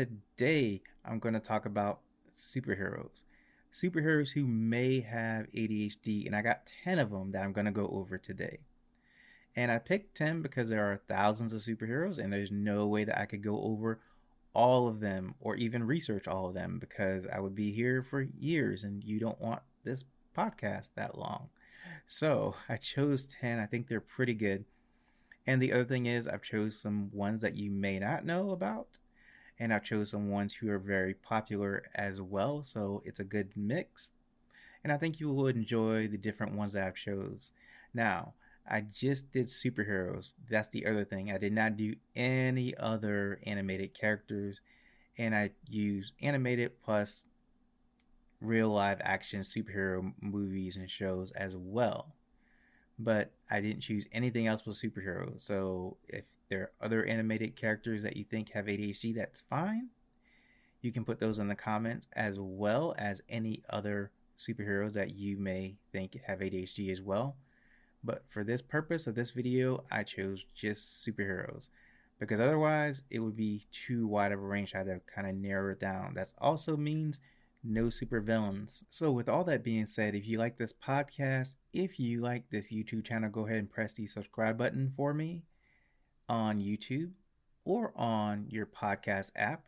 Today, I'm going to talk about superheroes. Superheroes who may have ADHD, and I got 10 of them that I'm going to go over today. And I picked 10 because there are thousands of superheroes, and there's no way that I could go over all of them or even research all of them because I would be here for years, and you don't want this podcast that long. So I chose 10. I think they're pretty good. And the other thing is, I've chose some ones that you may not know about, and I've chose some ones who are very popular as well. So it's a good mix, and I think you will enjoy the different ones that I've chose. Now, I just did superheroes. That's the other thing. I did not do any other animated characters, and I used animated plus real live action superhero movies and shows as well. But I didn't choose anything else with superheroes. So if there are other animated characters that you think have ADHD, that's fine. You can put those in the comments as well as any other superheroes that you may think have ADHD as well. But for this purpose of this video, I chose just superheroes because otherwise it would be too wide of a range. I had to kind of narrow it down. That also means no supervillains. So with all that being said, if you like this podcast, if you like this YouTube channel, go ahead and press the subscribe button for me on YouTube or on your podcast app.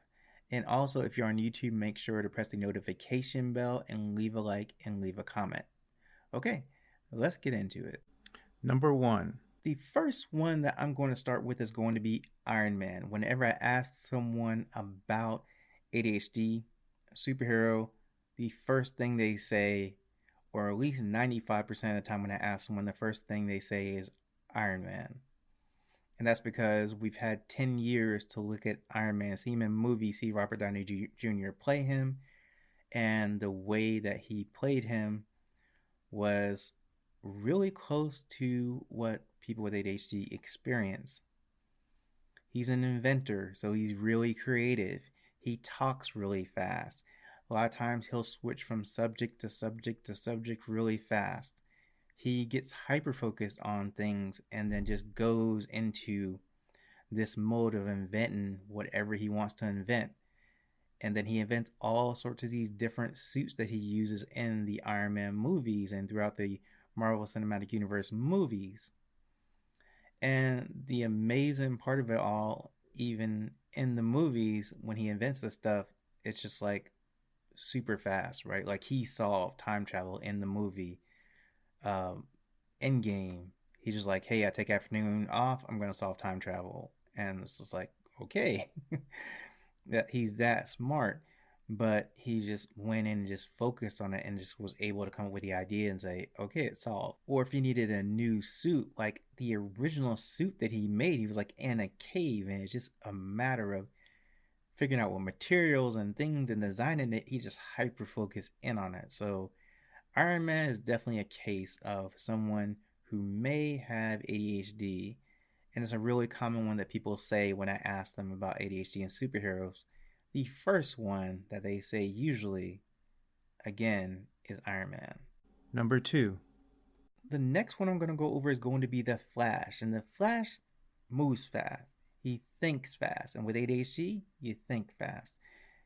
And also, if you're on YouTube, make sure to press the notification bell and leave a like and leave a comment. Okay, let's get into it. Number one. The first one that I'm going to start with is going to be AntMan. Whenever I ask someone about ADHD, superhero, the first thing they say, or at least 95% of the time when I ask someone, the first thing they say is AntMan. And that's because we've had 10 years to look at Iron Man, see him in movies, see Robert Downey Jr. play him, and the way that he played him was really close to what people with ADHD experience. He's an inventor, so he's really creative. He talks really fast. A lot of times he'll switch from subject to subject to subject really fast. He gets hyper focused on things and then just goes into this mode of inventing whatever he wants to invent. And then he invents all sorts of these different suits that he uses in the Iron Man movies and throughout the Marvel Cinematic Universe movies. And the amazing part of it all, even in the movies, when he invents this stuff, it's just like super fast, right? Like he solved time travel in the movie Endgame. He's just like, hey, I take afternoon off. I'm going to solve time travel. And it's just like, okay, that he's that smart. But he just went in and just focused on it and just was able to come up with the idea and say, okay, it's solved. Or if he needed a new suit, like the original suit that he made, he was like in a cave, and it's just a matter of figuring out what materials and things and designing it. He just hyper focused in on it. So Iron Man is definitely a case of someone who may have ADHD, and it's a really common one that people say when I ask them about ADHD and superheroes. The first one that they say usually, again, is Iron Man. Number two. The next one I'm going to go over is going to be the Flash, and the Flash moves fast. He thinks fast, and with ADHD, you think fast.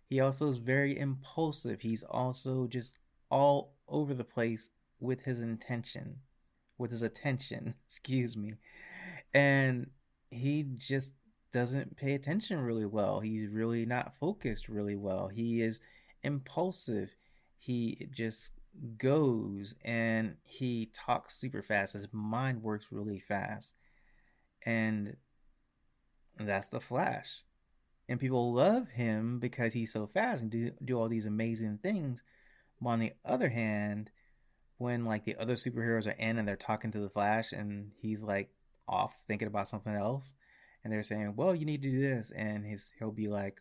He also is very impulsive. He's also just all over the place with his attention, excuse me. And he just doesn't pay attention really well. He's really not focused really well. He is impulsive. He just goes and he talks super fast. His mind works really fast. And that's the Flash. And people love him because he's so fast and do all these amazing things. But on the other hand, when like the other superheroes are in and they're talking to the Flash and he's like off thinking about something else, and they're saying, well, you need to do this, and he'll be like,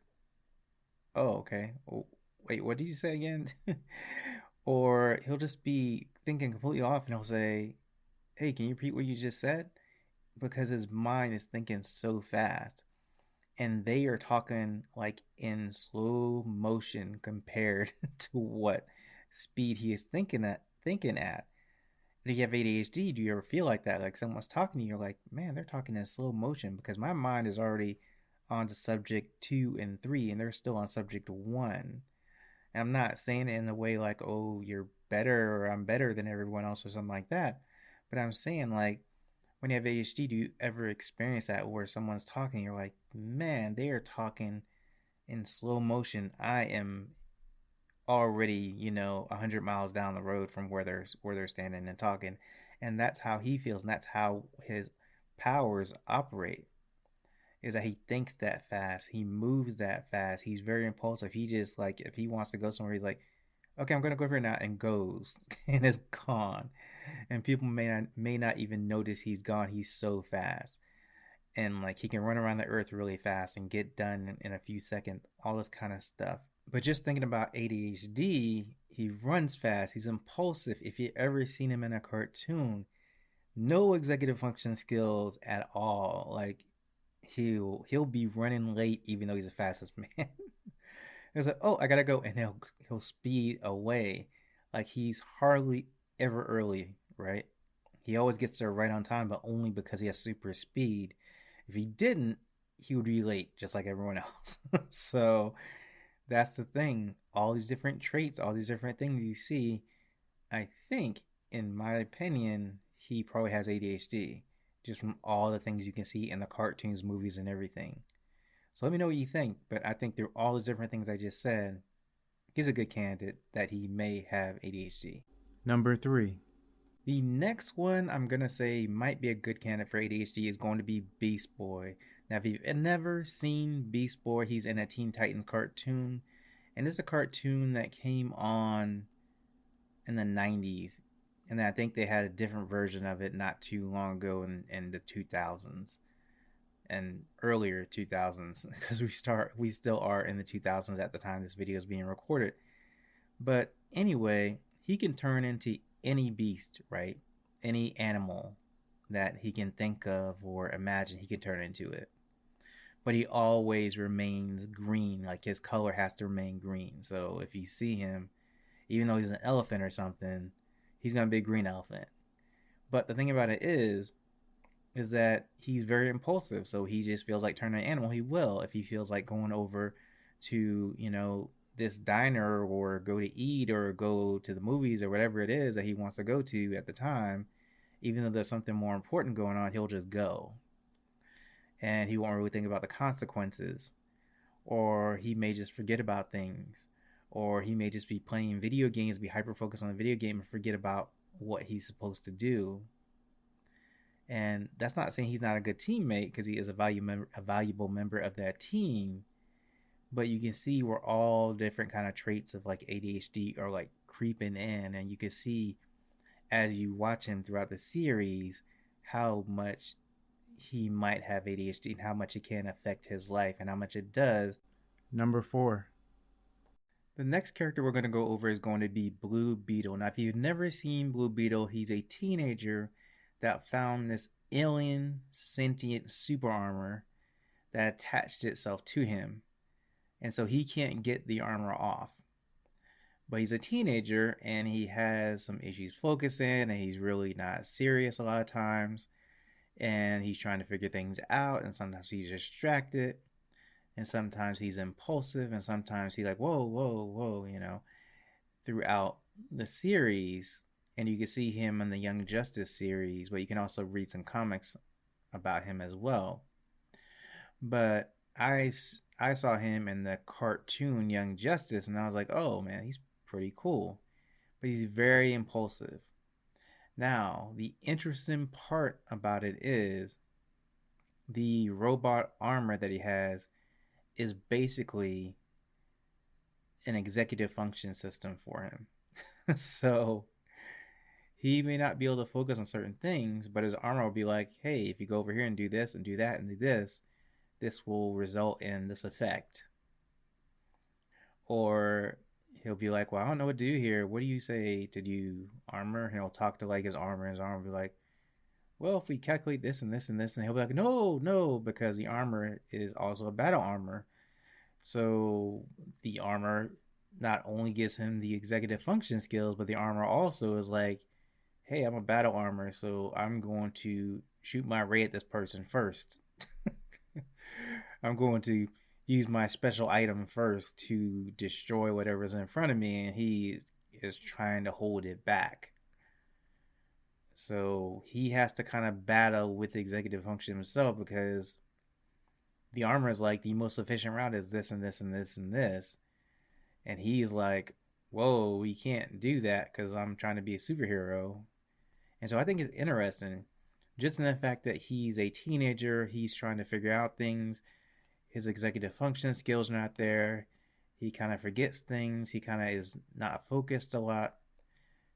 oh, okay, oh, wait, what did you say again? Or he'll just be thinking completely off and he'll say, hey, can you repeat what you just said? Because his mind is thinking so fast, and they are talking like in slow motion compared to what speed he is thinking at. If you have ADHD, do you ever feel like that? Like someone's talking to you, you're like, man, they're talking in slow motion because my mind is already on to subject 2 and 3, and they're still on subject 1. And I'm not saying it in a way like, oh, you're better or I'm better than everyone else or something like that. But I'm saying, like, when you have ADHD, do you ever experience that where someone's talking, you're like, man, they are talking in slow motion. I am already, 100 miles down the road from where they're standing and talking. And that's how he feels, and that's how his powers operate, is that he thinks that fast, he moves that fast, he's very impulsive. He just, like, if he wants to go somewhere, he's like, okay, I'm gonna go here now, and goes and is gone. And people may not even notice he's gone. He's so fast. And like he can run around the earth really fast and get done in a few seconds, all this kind of stuff. But just thinking about ADHD, he runs fast, he's impulsive. If you ever seen him in a cartoon, no executive function skills at all. Like he'll be running late even though he's the fastest man. It's like, oh, I gotta go, and he'll speed away. Like he's hardly ever early, right? He always gets there right on time, but only because he has super speed. If he didn't, he would be late, just like everyone else. So that's the thing. All these different traits, all these different things you see, I think, in my opinion, he probably has ADHD, just from all the things you can see in the cartoons, movies, and everything. So let me know what you think. But I think through all the different things I just said, he's a good candidate that he may have ADHD. Number 3. The next one I'm going to say might be a good candidate for ADHD is going to be Beast Boy. Now, if you've never seen Beast Boy, he's in a Teen Titans cartoon. And it's a cartoon that came on in the 90s. And I think they had a different version of it not too long ago in the 2000s and earlier 2000s, because we still are in the 2000s at the time this video is being recorded. But anyway, he can turn into any beast, right? Any animal that he can think of or imagine, he can turn into it. But he always remains green. Like his color has to remain green. So if you see him, even though he's an elephant or something, he's gonna be a green elephant. But the thing about it is that he's very impulsive. So he just feels like turning an animal, he will. If he feels like going over to, this diner or go to eat or go to the movies or whatever it is that he wants to go to at the time, even though there's something more important going on, he'll just go. And he won't really think about the consequences. Or he may just forget about things. Or he may just be playing video games, be hyper focused on the video game and forget about what he's supposed to do. And that's not saying he's not a good teammate, because he is a valuable member of that team. But you can see where all different kind of traits of like ADHD are like creeping in, and you can see as you watch him throughout the series how much he might have ADHD and how much it can affect his life and how much it does. Number 4. The next character we're going to go over is going to be Blue Beetle. Now, if you've never seen Blue Beetle, he's a teenager that found this alien sentient super armor that attached itself to him. And so he can't get the armor off. But he's a teenager and he has some issues focusing, and he's really not serious a lot of times. And he's trying to figure things out, and sometimes he's distracted, and sometimes he's impulsive, and sometimes he's like, whoa, whoa, whoa, throughout the series. And you can see him in the Young Justice series, but you can also read some comics about him as well. But I saw him in the cartoon Young Justice, and I was like, oh man, he's pretty cool. But he's very impulsive. Now, the interesting part about it is the robot armor that he has is basically an executive function system for him. So he may not be able to focus on certain things, but his armor will be like, hey, if you go over here and do this and do that and do this, this will result in this effect. Or he'll be like, well, I don't know what to do here. What do you say to do, armor? And he'll talk to like his armor, and his armor will be like, well, if we calculate this and this and this, and he'll be like, no, because the armor is also a battle armor. So the armor not only gives him the executive function skills, but the armor also is like, hey, I'm a battle armor, so I'm going to shoot my ray at this person first. I'm going to use my special item first to destroy whatever's in front of me, and he is trying to hold it back. So he has to kind of battle with the executive function himself because the armor is like the most efficient route is this and this and this and this. And he's like, whoa, we can't do that because I'm trying to be a superhero. And so I think it's interesting just in the fact that he's a teenager, he's trying to figure out things, his executive function skills are not there, he kind of forgets things, he kind of is not focused a lot,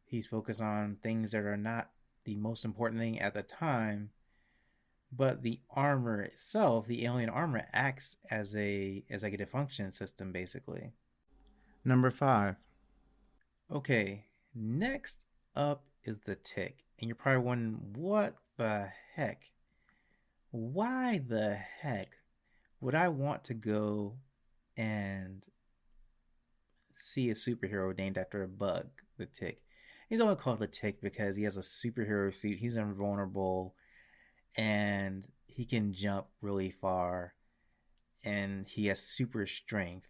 he's focused on things that are not the most important thing at the time. But the armor itself, the alien armor, acts as a executive function system basically. Number 5. Okay, next up is the tick. And you're probably wondering, what the heck? Why the heck would I want to go and see a superhero named after a bug, the tick? He's only called the tick because he has a superhero suit, he's invulnerable, and he can jump really far, and he has super strength.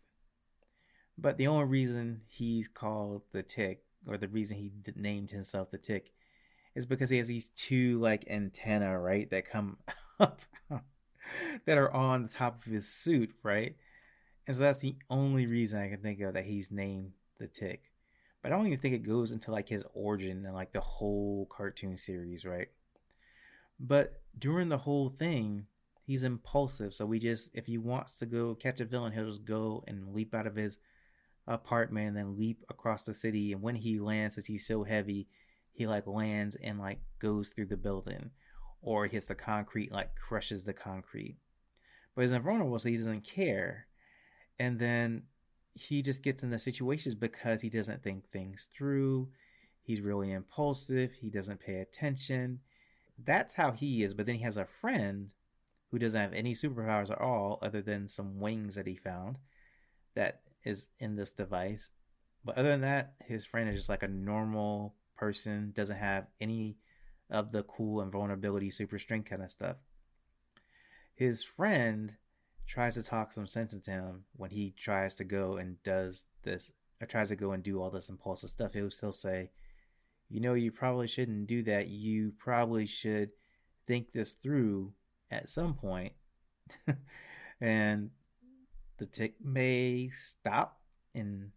But the only reason he's called the tick, or the reason he named himself the tick, is because he has these two like antennae, right, that come up that are on the top of his suit, right? And so that's the only reason I can think of that he's named the tick. But I don't even think it goes into like his origin and like the whole cartoon series, right? But during the whole thing, he's impulsive. So we just, if he wants to go catch a villain, he'll just go and leap out of his apartment and then leap across the city. And when he lands, as he's so heavy, he like lands and like goes through the building, or hits the concrete, like crushes the concrete. But he's invulnerable, so he doesn't care. And then he just gets in the situations because he doesn't think things through. He's really impulsive. He doesn't pay attention. That's how he is. But then he has a friend who doesn't have any superpowers at all other than some wings that he found that is in this device. But other than that, his friend is just like a normal person, doesn't have any of the cool invulnerability, super strength kind of stuff. His friend tries to talk some sense into him when he tries to go and does this, or tries to go and do all this impulsive stuff. He'll still say, you know, you probably shouldn't do that. You probably should think this through at some point. And the tick may stop and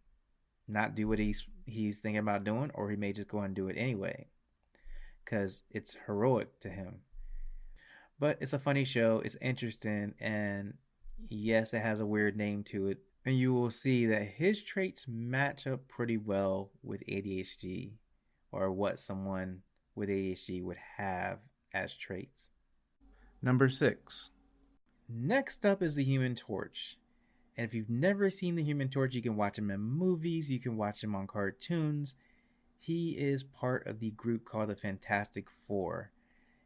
not do what he's thinking about doing, or he may just go and do it anyway because it's heroic to him. But it's a funny show, it's interesting, and yes, it has a weird name to it. And you will see that his traits match up pretty well with ADHD, or what someone with ADHD would have as traits. Number 6. Next up is the Human Torch. And if you've never seen the Human Torch, you can watch him in movies, you can watch him on cartoons. He is part of the group called the Fantastic Four.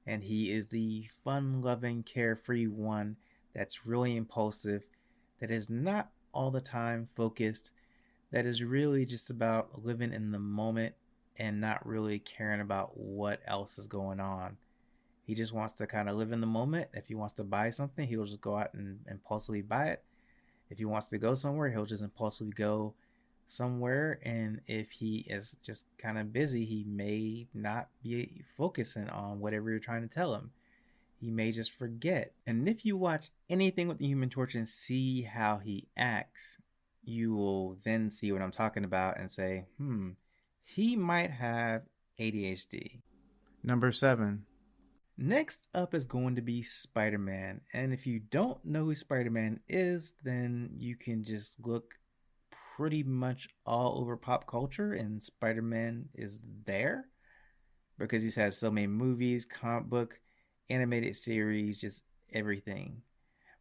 And he is the fun-loving, carefree one that's really impulsive, that is not all the time focused, that is really just about living in the moment and not really caring about what else is going on. He just wants to kind of live in the moment. If he wants to buy something, he'll just go out and impulsively buy it. If he wants to go somewhere, he'll just impulsively go somewhere. And if he is just kind of busy, he may not be focusing on whatever you're trying to tell him. He may just forget. And if you watch anything with the Human Torch and see how he acts, you will then see what I'm talking about and say, he might have ADHD. Number 7. Next up is going to be SpiderMan. And if you don't know who SpiderMan is, then you can just look pretty much all over pop culture and SpiderMan is there because he's had so many movies, comic book, animated series, just everything.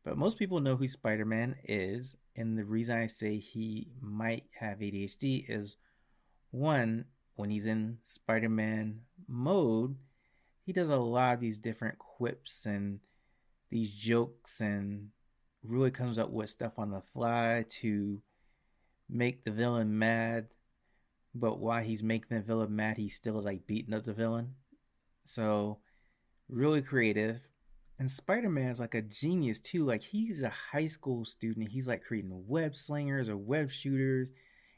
But most people know who SpiderMan is, and the reason I say he might have ADHD is, one, when he's in Spider-Man mode, he does a lot of these different quips and these jokes and really comes up with stuff on the fly to make the villain mad. But while he's making the villain mad, he still is like beating up the villain. So really creative. And Spider-Man is like a genius too. Like he's a high school student. He's like creating web slingers or web shooters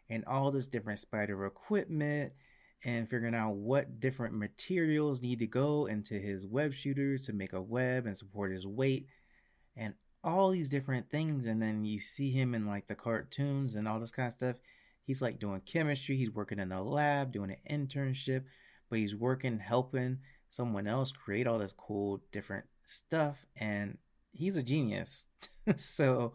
and all this different spider equipment and figuring out what different materials need to go into his web shooters to make a web and support his weight and all these different things. And then you see him in like the cartoons and all this kind of stuff. He's like doing chemistry, he's working in a lab, doing an internship, but he's working, helping someone else create all this cool different stuff. And he's a genius. So,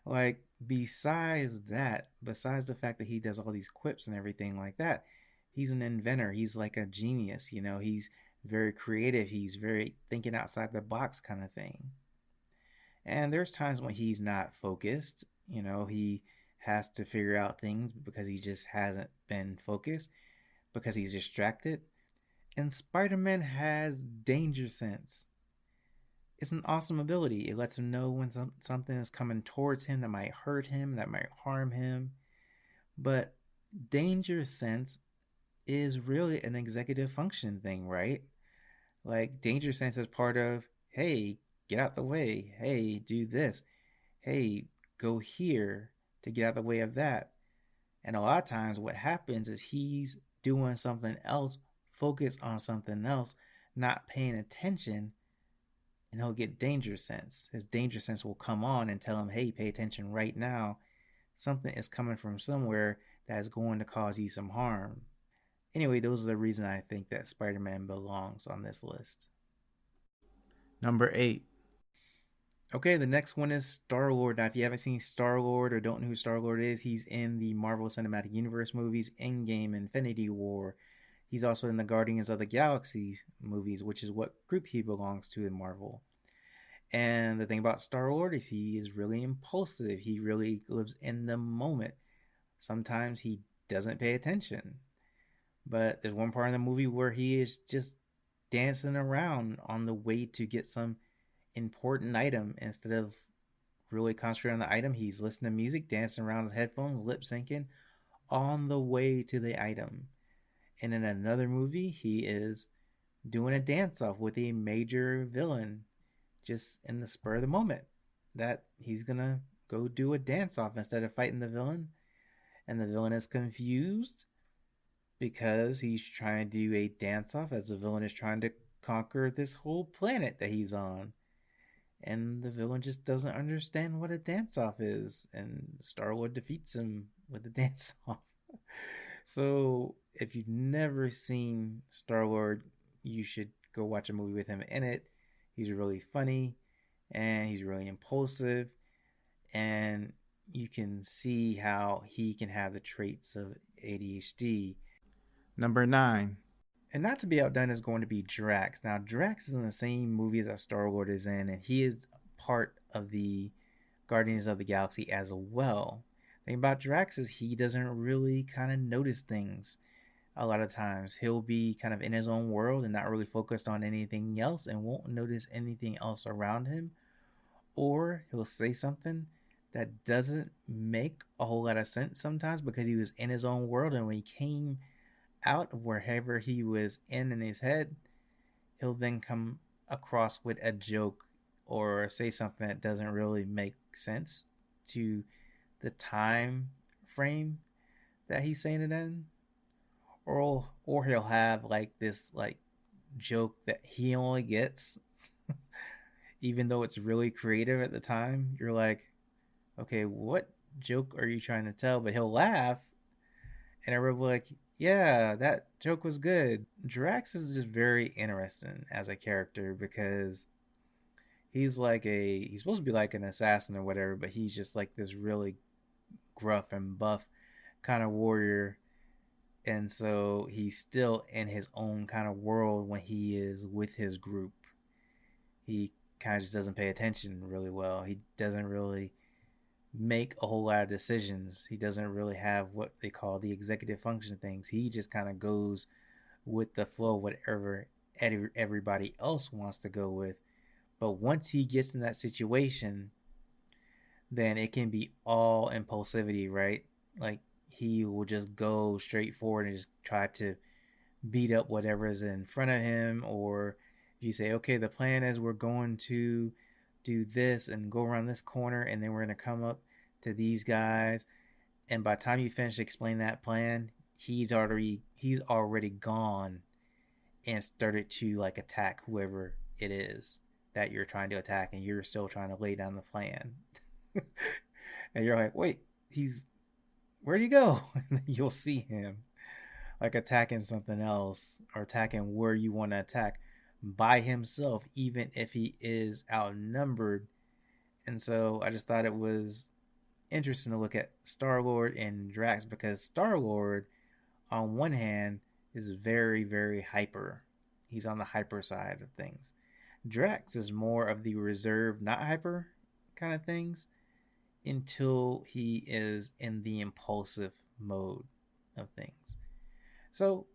like, besides the fact that he does all these quips and everything like that, he's an inventor. He's like a genius, you know, he's very creative, he's very thinking outside the box kind of thing. And there's times when he's not focused. You know, he has to figure out things because he just hasn't been focused because he's distracted. And Spider Man has danger sense. It's an awesome ability. It lets him know when something is coming towards him that might hurt him, that might harm him. But danger sense is really an executive function thing, right? Like, danger sense is part of, hey, get out the way. Hey, do this. Hey, go here to get out the way of that. And a lot of times, what happens is he's doing something else, focused on something else, not paying attention, and he'll get danger sense. His danger sense will come on and tell him, hey, pay attention right now. Something is coming from somewhere that is going to cause you some harm. Anyway, those are the reasons I think that Spider Man belongs on this list. Number 8. Okay, the next one is StarLord. Now, if you haven't seen StarLord or don't know who StarLord is, he's in the Marvel Cinematic Universe movies, Endgame, Infinity War. He's also in the Guardians of the Galaxy movies, which is what group he belongs to in Marvel. And the thing about StarLord is he is really impulsive. He really lives in the moment. Sometimes he doesn't pay attention. But there's one part in the movie where he is just dancing around on the way to get some important item. Instead of really concentrating on the item, he's listening to music, dancing around his headphones, lip syncing on the way to the item. And in another movie, he is doing a dance off with a major villain just in the spur of the moment that he's gonna go do a dance off instead of fighting the villain. And the villain is confused because he's trying to do a dance off as the villain is trying to conquer this whole planet that he's on. And the villain just doesn't understand what a dance off is, and Star-Lord defeats him with a dance off. So if you've never seen Star-Lord, you should go watch a movie with him in it. He's really funny and he's really impulsive, and you can see how he can have the traits of ADHD. Number 9. And not to be outdone is going to be Drax. Now, Drax is in the same movies that Star-Lord is in, and he is part of the Guardians of the Galaxy as well. The thing about Drax is he doesn't really kind of notice things a lot of times. He'll be kind of in his own world and not really focused on anything else and won't notice anything else around him. Or he'll say something that doesn't make a whole lot of sense sometimes because he was in his own world, and when he came out of wherever he was in his head, he'll then come across with a joke or say something that doesn't really make sense to the time frame that he's saying it in. Or he'll have like this like joke that he only gets even though it's really creative at the time. You're like, okay, what joke are you trying to tell? But he'll laugh and everyone will be like, yeah, that joke was good. Drax is just very interesting as a character because he's supposed to be like an assassin or whatever, but he's just like this really gruff and buff kind of warrior. And so he's still in his own kind of world when he is with his group. He kind of just doesn't pay attention really well. He doesn't really make a whole lot of decisions. He doesn't really have what they call the executive function things. He just kind of goes with the flow, whatever everybody else wants to go with. But once he gets in that situation, then it can be all impulsivity, right? Like he will just go straight forward and just try to beat up whatever is in front of him, or If you say, okay, the plan is we're going to do this and go around this corner, and then we're going to come up to these guys, and by the time you finish explaining that plan, he's already gone and started to like attack whoever it is that you're trying to attack, and you're still trying to lay down the plan. And you're like, wait, he's where'd he go? And you'll see him like attacking something else or attacking where you want to attack by himself, even if he is outnumbered. And so I just thought it was interesting to look at StarLord and Drax, because StarLord, on one hand, is very, very hyper. He's on the hyper side of things. Drax is more of the reserved, not hyper kind of things until he is in the impulsive mode of things. So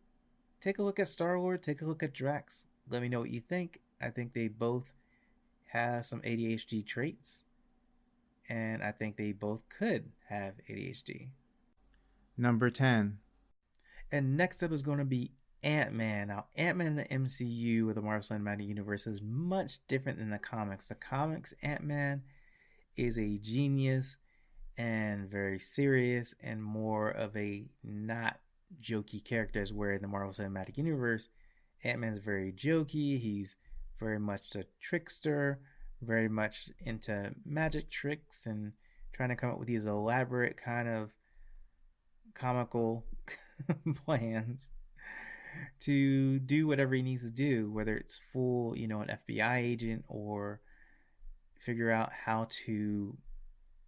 take a look at StarLord, take a look at Drax. Let me know what you think. I think they both have some ADHD traits, and I think they both could have ADHD. Number 10. And next up is going to be AntMan. Now, AntMan in the MCU, or the Marvel Cinematic Universe, is much different than the comics. The comics, AntMan is a genius and very serious and more of a not jokey characters, where in the Marvel Cinematic Universe, Ant-Man's very jokey. He's very much a trickster, very much into magic tricks and trying to come up with these elaborate kind of comical plans to do whatever he needs to do, whether it's fool, an FBI agent, or figure out how to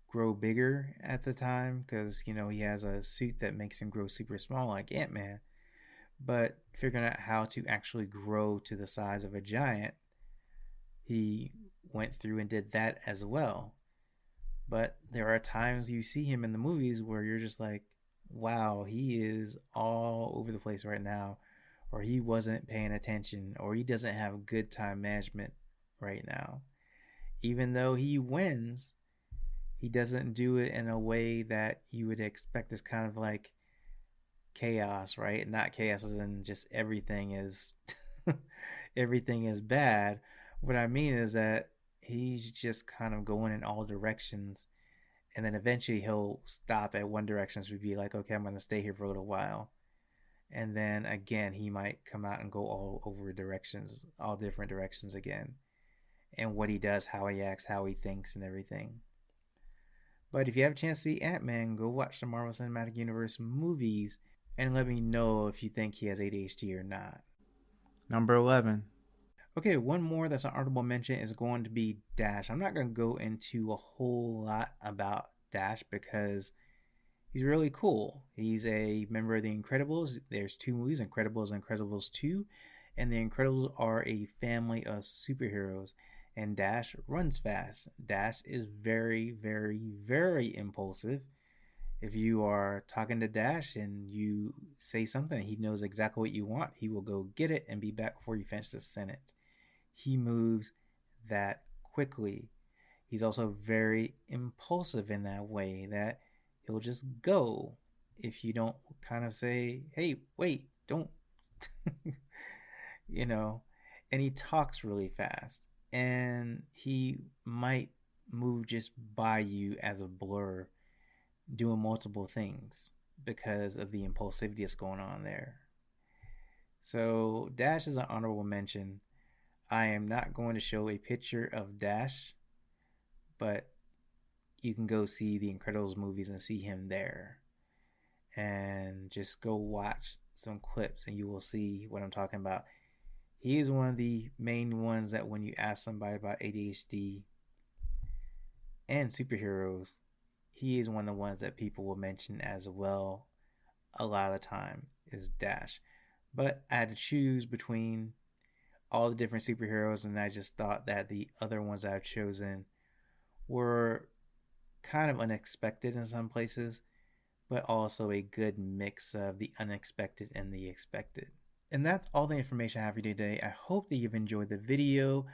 grow bigger at the time, because he has a suit that makes him grow super small like Ant-Man, but figuring out how to actually grow to the size of a giant, he went through and did that as well. But there are times you see him in the movies where you're just like, wow, he is all over the place right now, or he wasn't paying attention, or he doesn't have good time management right now. Even though he wins, he doesn't do it in a way that you would expect. Is kind of like chaos, right? Not chaos as in just everything is everything is bad. What I mean is that he's just kind of going in all directions, and then eventually he'll stop at one direction, so we'd be like, okay, I'm going to stay here for a little while, and then again he might come out and go all over directions, all different directions again, and what he does, how he acts, how he thinks, and everything. But if you have a chance to see Ant-Man, go watch the Marvel Cinematic Universe movies and let me know if you think he has ADHD or not. Number 11. Okay, one more that's an honorable mention is going to be Dash. I'm not going to go into a whole lot about Dash because he's really cool. He's a member of the Incredibles. There's two movies, Incredibles and Incredibles 2. And the Incredibles are a family of superheroes. And Dash runs fast. Dash is very, very, very impulsive. If you are talking to Dash and you say something, he knows exactly what you want. He will go get it and be back before you finish the sentence. He moves that quickly. He's also very impulsive in that way, that he'll just go if you don't kind of say, hey, wait, don't, and he talks really fast. And he might move just by you as a blur, doing multiple things because of the impulsivity that's going on there. So Dash is an honorable mention. I am not going to show a picture of Dash, but you can go see the Incredibles movies and see him there. And just go watch some clips and you will see what I'm talking about. He is one of the main ones that when you ask somebody about ADHD and superheroes, he is one of the ones that people will mention as well a lot of the time, is Dash. But I had to choose between all the different superheroes, and I just thought that the other ones I've chosen were kind of unexpected in some places, but also a good mix of the unexpected and the expected. And that's all the information I have for you today. I hope that you've enjoyed the video.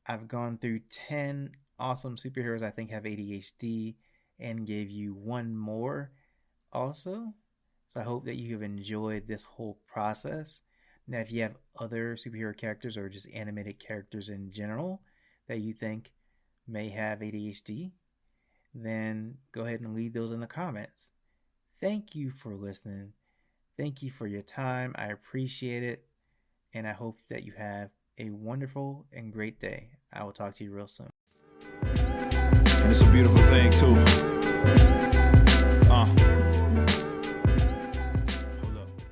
I've gone through 10 awesome superheroes I think have ADHD and gave you one more also. So I hope that you have enjoyed this whole process. Now, if you have other superhero characters or just animated characters in general that you think may have ADHD, then go ahead and leave those in the comments. Thank you for listening. Thank you for your time. I appreciate it. And I hope that you have a wonderful and great day. I will talk to you real soon. And it's a beautiful thing, too.